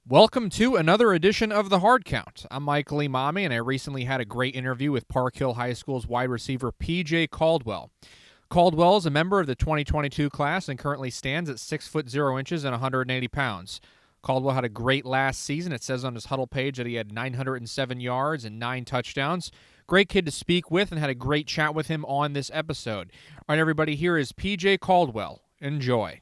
Welcome to another edition of the Hard Count. I'm Michael Emami, and I recently had a great interview with Park Hill High School's wide receiver PJ Caldwell. Caldwell is a member of the 2022 class and currently stands at 6 foot 0 inches and 180 pounds. Caldwell had a great last season. It says on his Hudl page that he had 907 yards and 9 touchdowns. Great kid to speak with, and had a great chat with him on this episode. All right, everybody, here is PJ Caldwell. Enjoy.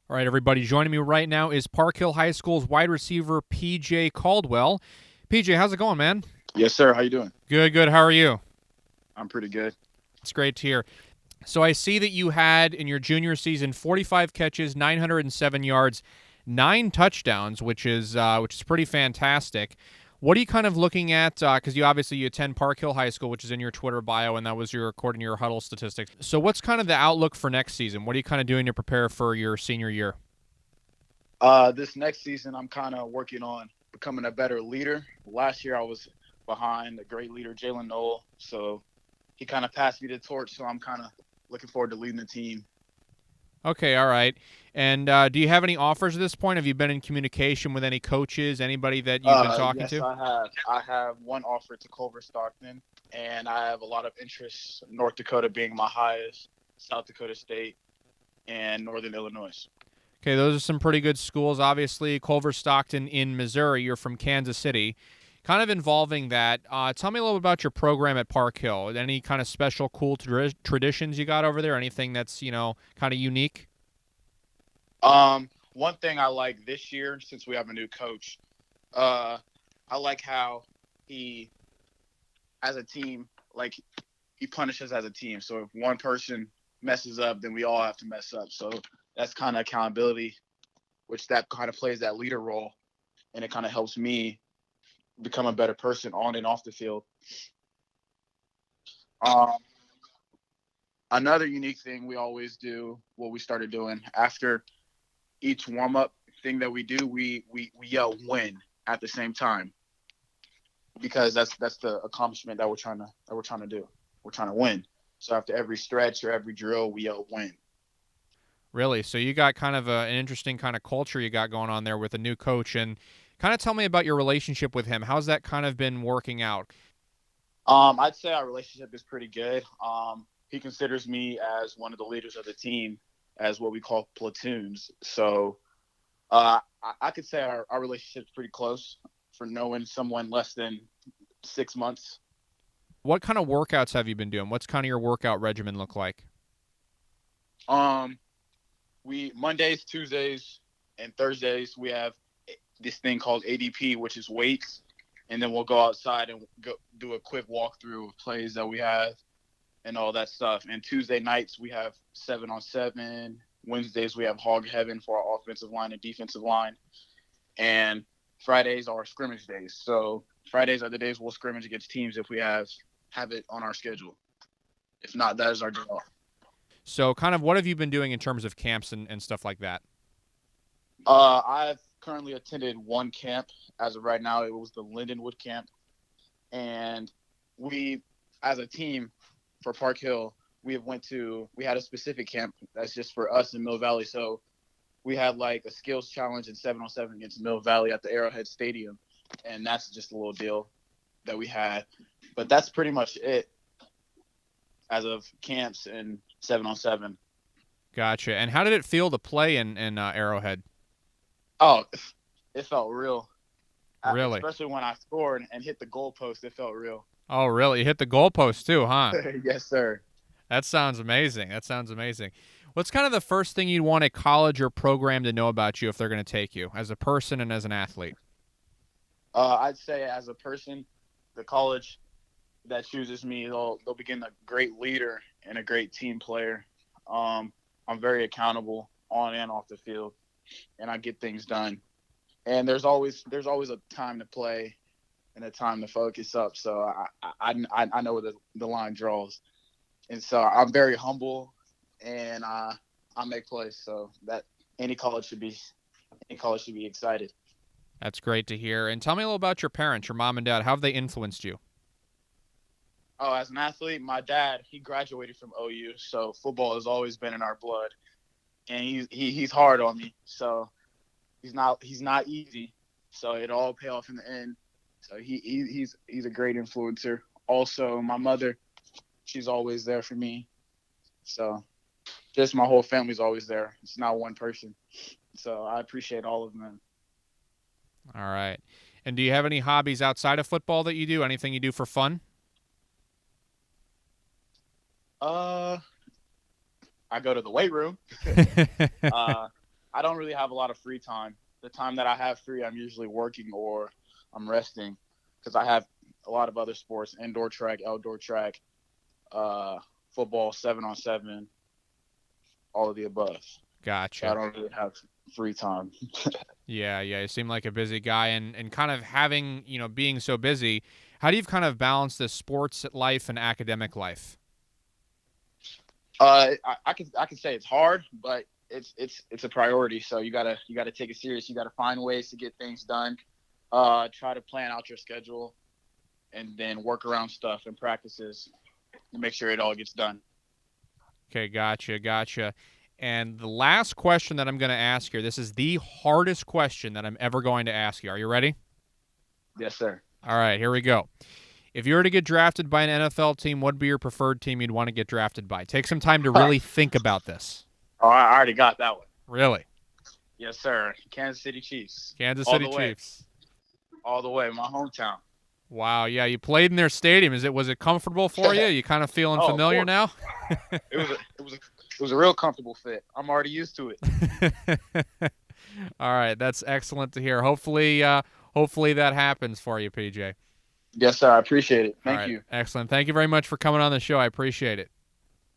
All right, everybody, joining me right now is Park Hill High School's wide receiver, PJ Caldwell. PJ, how's it going, man? Yes, sir. How you doing? Good, good. How are you? I'm pretty good. It's great to hear. So I see that you had, in your junior season, 45 catches, 907 yards, 9 touchdowns, which is pretty fantastic. What are you kind of looking at? Because you attend Park Hill High School, which is in your Twitter bio, and that was according to your Hudl statistics. So what's kind of the outlook for next season? What are you kind of doing to prepare for your senior year? This next season, I'm kind of working on becoming a better leader. Last year, I was behind the great leader, Jalen Noel. So he kind of passed me the torch. So I'm kind of looking forward to leading the team. Okay, all right. And do you have any offers at this point? Have you been in communication with any coaches, anybody that you've been talking Yes, to? I have. I have one offer to Culver Stockton, and I have a lot of interest. North Dakota being my highest, South Dakota State, and Northern Illinois. Okay, those are some pretty good schools. Obviously, Culver Stockton in Missouri. You're from Kansas City. Kind of involving that, tell me a little bit about your program at Park Hill. Any kind of special, cool traditions you got over there? Anything that's kind of unique? One thing I like this year, since we have a new coach, I like how he, as a team, like he punishes as a team. So if one person messes up, then we all have to mess up. So that's kind of accountability, which that kind of plays that leader role, and it kind of helps me become a better person on and off the field. Um, Another unique thing we always do, what we started doing after each warm up thing that we do, we yell win at the same time, because that's the accomplishment that we're trying to do. We're trying to win. So after every stretch or every drill, we yell win. Really? So you got kind of an interesting kind of culture you got going on there with a new coach, and kind of tell me about your relationship with him. How's that kind of been working out? I'd say our relationship is pretty good. He considers me as one of the leaders of the team, as what we call platoons. So I could say our relationship's pretty close for knowing someone less than 6 months. What kind of workouts have you been doing? What's kind of your workout regimen look like? Um, we Mondays, Tuesdays, and Thursdays we have this thing called ADP, which is weights, and then we'll go outside and go do a quick walkthrough of plays that we have and all that stuff. And Tuesday nights we have 7-on-7. Wednesdays we have hog heaven for our offensive line and defensive line, and Fridays are scrimmage days. So Fridays are the days we'll scrimmage against teams if we have it on our schedule. If not, that is our day off. So, kind of what have you been doing in terms of camps and stuff like that? I've currently attended one camp as of right now. It was the Lindenwood camp, and we, as a team for Park Hill, we had a specific camp that's just for us in Mill Valley. So we had like a skills challenge in 7-on-7 against Mill Valley at the Arrowhead Stadium, and that's just a little deal that we had. But that's pretty much it as of camps and 7-on-7. Gotcha. And how did it feel to play in Arrowhead? Oh, it felt real. Really? Especially when I scored and hit the goalpost, it felt real. Oh, really? You hit the goalpost too, huh? Yes, sir. That sounds amazing. That sounds amazing. What's kind of the first thing you'd want a college or program to know about you if they're going to take you as a person and as an athlete? I'd say as a person, the college that chooses me, they'll begin a great leader and a great team player. I'm very accountable on and off the field, and I get things done. And there's always a time to play and a time to focus up. So I know where the line draws, and so I'm very humble, and I make plays. So that any college should be excited. That's great to hear. And tell me a little about your parents, your mom and dad. How have they influenced you? Oh, as an athlete, my dad, he graduated from OU, so football has always been in our blood, and he's hard on me. So he's not easy. So it all pay off in the end. So he's a great influencer. Also, my mother, she's always there for me. So just my whole family's always there. It's not one person. So I appreciate all of them. All right. And do you have any hobbies outside of football that you do? Anything you do for fun? I go to the weight room. I don't really have a lot of free time. The time that I have free, I'm usually working or I'm resting because I have a lot of other sports: indoor track, outdoor track, football, 7-on-7, all of the above. Gotcha. So I don't really have free time. Yeah, you seem like a busy guy, and kind of having, being so busy, how do you kind of balance the sports life and academic life? I can say it's hard, but it's a priority. So you gotta take it serious. You gotta find ways to get things done. Try to plan out your schedule, and then work around stuff and practices to make sure it all gets done. Okay, gotcha. And the last question that I'm going to ask here, this is the hardest question that I'm ever going to ask you. Are you ready? Yes, sir. All right, here we go. If you were to get drafted by an NFL team, what would be your preferred team you'd want to get drafted by? Take some time to really think about this. Oh, I already got that one. Really? Yes, sir. Kansas City Chiefs. Kansas City Chiefs. All the way, my hometown. Wow, yeah, you played in their stadium. Was it comfortable for you? You kind of feeling familiar now? It was a real comfortable fit. I'm already used to it. All right, that's excellent to hear. Hopefully that happens for you, PJ. Yes, sir. I appreciate it. Thank you. Excellent. Thank you very much for coming on the show. I appreciate it.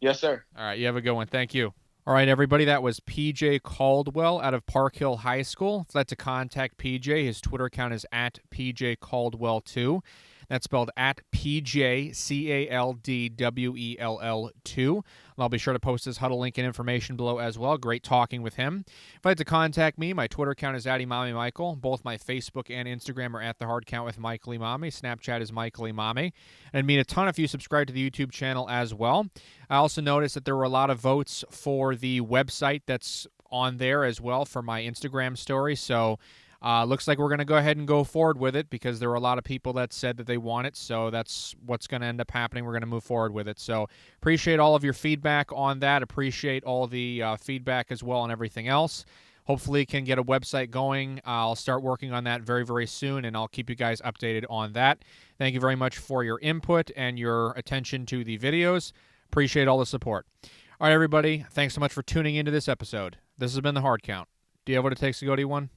Yes, sir. All right, you have a good one. Thank you. All right, everybody, that was PJ Caldwell out of Park Hill High School. If you'd like to contact PJ, his Twitter account is at PJ Caldwell2. That's spelled at PJ Caldwell 2. And I'll be sure to post his Hudl link and information below as well. Great talking with him. If you'd like to contact me, my Twitter account is at Emami Michael. Both my Facebook and Instagram are at The Hard Count with Michael Emami. Snapchat is Michael Emami. And it'd mean a ton if you subscribe to the YouTube channel as well. I also noticed that there were a lot of votes for the website that's on there as well for my Instagram story. So looks like we're going to go ahead and go forward with it because there were a lot of people that said that they want it. So that's what's going to end up happening. We're going to move forward with it. So appreciate all of your feedback on that. Appreciate all the feedback as well and everything else. Hopefully can get a website going. I'll start working on that very, very soon, and I'll keep you guys updated on that. Thank you very much for your input and your attention to the videos. Appreciate all the support. All right, everybody. Thanks so much for tuning into this episode. This has been The Hard Count. Do you have what it takes to go to one?